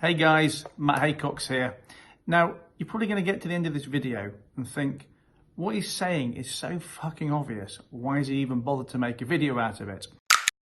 Hey guys, Matt Haycox here. Now, you're probably going to get to the end of this video and think, what he's saying is so fucking obvious. Why is he even bothered to make a video out of it?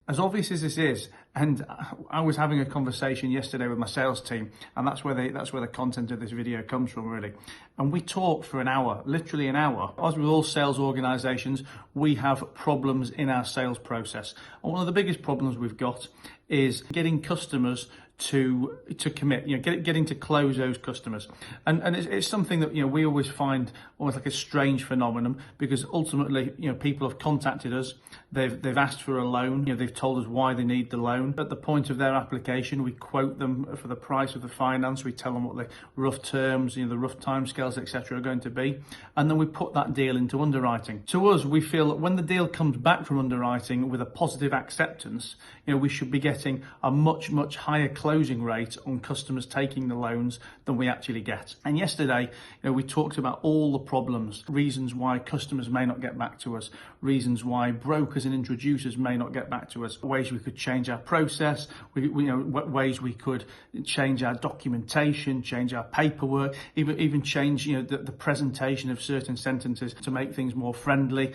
As obvious as this is, and I was having a conversation yesterday with my sales team, and that's where the content of this video comes from, really. And we talked for an hour, literally an hour. As with all sales organizations, we have problems in our sales process. And one of the biggest problems we've got is getting customers to commit, getting to close those customers. And it's something that, we always find almost like a strange phenomenon, because ultimately, people have contacted us, they've asked for a loan, they've told us why they need the loan. At the point of their application, we quote them for the price of the finance, we tell them what the rough terms, the rough timescales, etc. are going to be, and then we put that deal into underwriting. To us, we feel that when the deal comes back from underwriting with a positive acceptance, we should be getting a much higher closing rate on customers taking the loans than we actually get. And yesterday, we talked about all the problems, reasons why customers may not get back to us, reasons why brokers and introducers may not get back to us, ways we could change our process, ways we could change our documentation, change our paperwork, even change the presentation of certain sentences to make things more friendly.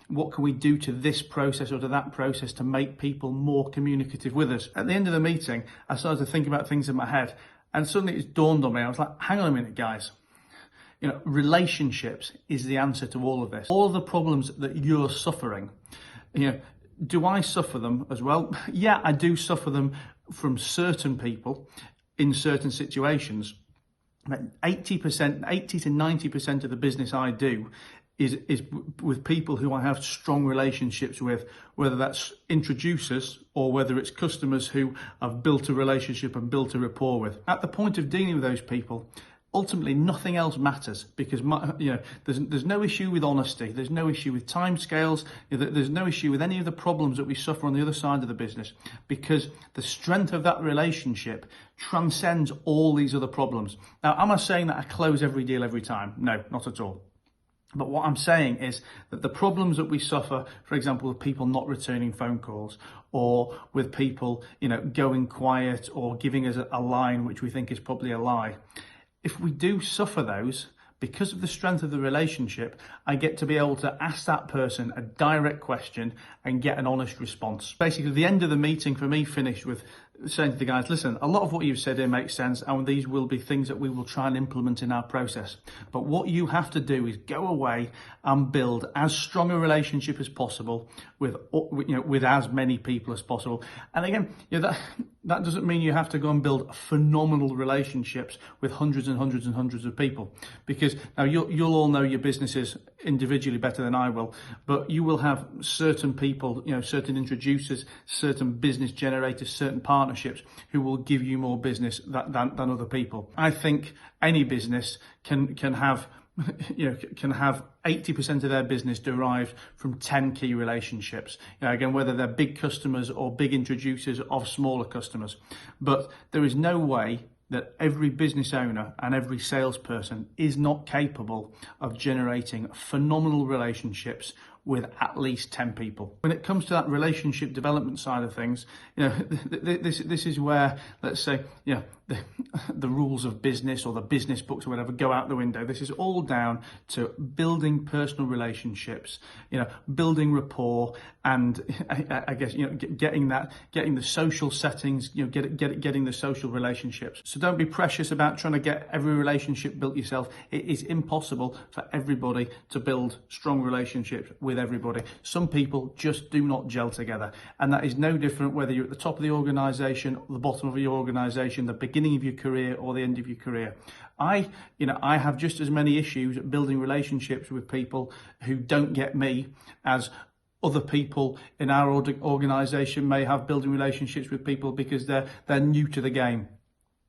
What can we do to this process or to that process to make people more communicative with us? At the end of the meeting, I started to think about things in my head, and suddenly it dawned on me. I was like, hang on a minute, guys. Relationships is the answer to all of this. All of the problems that you're suffering, do I suffer them as well? Yeah, I do suffer them from certain people in certain situations. 80 to 90% of the business I do is with people who I have strong relationships with, whether that's introducers or whether it's customers who I've built a relationship and built a rapport with. At the point of dealing with those people, ultimately nothing else matters, because there's no issue with honesty, there's no issue with timescales, there's no issue with any of the problems that we suffer on the other side of the business, because the strength of that relationship transcends all these other problems. Now, am I saying that I close every deal every time? No, not at all. But what I'm saying is that the problems that we suffer, for example, with people not returning phone calls, or with people, going quiet or giving us a line which we think is probably a lie, if we do suffer those, because of the strength of the relationship, I get to be able to ask that person a direct question and get an honest response. Basically, the end of the meeting for me finished with saying to the guys, listen, a lot of what you've said here makes sense, and these will be things that we will try and implement in our process. But what you have to do is go away and build as strong a relationship as possible with as many people as possible. And again, that doesn't mean you have to go and build phenomenal relationships with hundreds and hundreds and hundreds of people, because now you'll all know your businesses individually better than I will, but you will have certain people, certain introducers, certain business generators, certain partnerships who will give you more business than other people. I think any business can have 80% of their business derived from 10 key relationships. Again, whether they're big customers or big introducers of smaller customers. But there is no way that every business owner and every salesperson is not capable of generating phenomenal relationships with at least 10 people. When it comes to that relationship development side of things, this is where, let's say, the rules of business or the business books or whatever go out the window. This is all down to building personal relationships, building rapport, and I guess, getting the social settings, getting the social relationships. So don't be precious about trying to get every relationship built yourself. It is impossible for everybody to build strong relationships with everybody. Some people just do not gel together, and that is no different whether you're at the top of the organization, or the bottom of your organization, the beginning of your career or the end of your career. I have just as many issues building relationships with people who don't get me as other people in our organization may have building relationships with people because they're new to the game.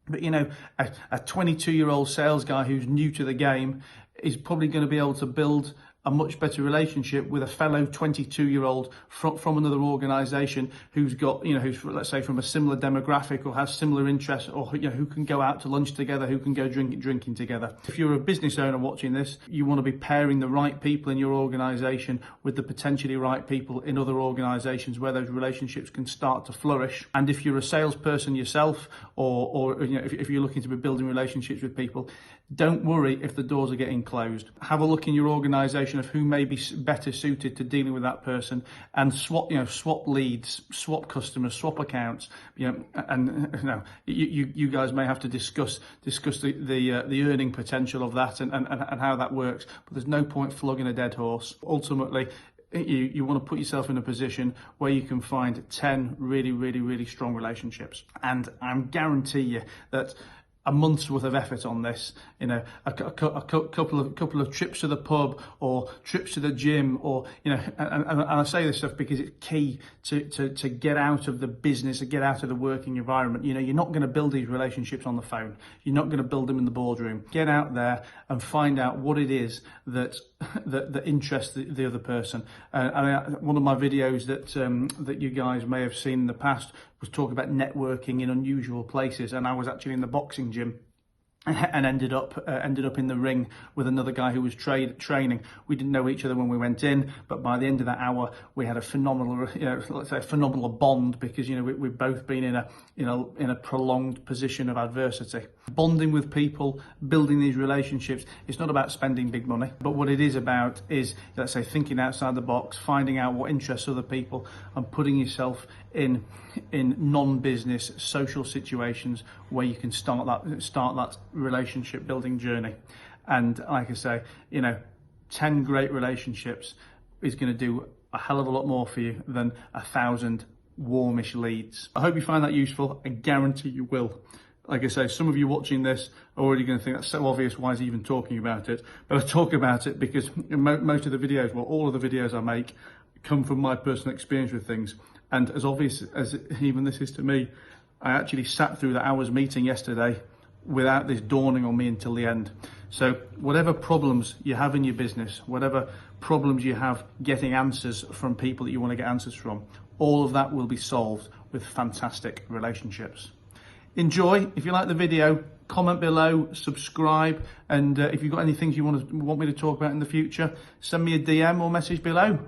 But a 22-year-old sales guy who's new to the game is probably going to be able to build a much better relationship with a fellow 22-year-old from another organisation who's got, who's, let's say, from a similar demographic or has similar interests, or who can go out to lunch together, who can go drinking together. If you're a business owner watching this, you want to be pairing the right people in your organisation with the potentially right people in other organisations where those relationships can start to flourish. And if you're a salesperson yourself, or if you're looking to be building relationships with people, don't worry if the doors are getting closed. Have a look in your organisation of who may be better suited to dealing with that person, and swap leads, swap customers, swap accounts. And you guys may have to discuss the earning potential of that and how that works. But there's no point flogging a dead horse. Ultimately, you want to put yourself in a position where you can find 10 really, really, really strong relationships. And I guarantee you that a month's worth of effort on this, a couple of trips to the pub or trips to the gym, or and I say this stuff because it's key to get out of the business and get out of the working environment. You're not going to build these relationships on the phone. You're not going to build them in the boardroom. Get out there and find out what it is that interests the other person. One of my videos that you guys may have seen in the past was talk about networking in unusual places, and I was actually in the boxing gym and ended up in the ring with another guy who was training. We didn't know each other when we went in, but by the end of that hour, we had a phenomenal, let's say a phenomenal bond, because we've both been in a prolonged position of adversity. Bonding with people, building these relationships, it's not about spending big money, but what it is about is, let's say, thinking outside the box, finding out what interests other people, and putting yourself in non-business social situations where you can start that relationship building journey. And like I say, 10 great relationships is going to do a hell of a lot more for you than 1,000 warmish leads. I hope you find that useful. I guarantee you will. Like I say, some of you watching this are already going to think that's so obvious, why is he even talking about it? But I talk about it because most of the videos, well, all of the videos I make come from my personal experience with things. And as obvious as even this is to me, I actually sat through the hours meeting yesterday without this dawning on me until the end. So whatever problems you have in your business, whatever problems you have getting answers from people that you want to get answers from, all of that will be solved with fantastic relationships. Enjoy. If you like the video, comment below, subscribe, and if you've got any things you want me to talk about in the future, send me a DM or message below.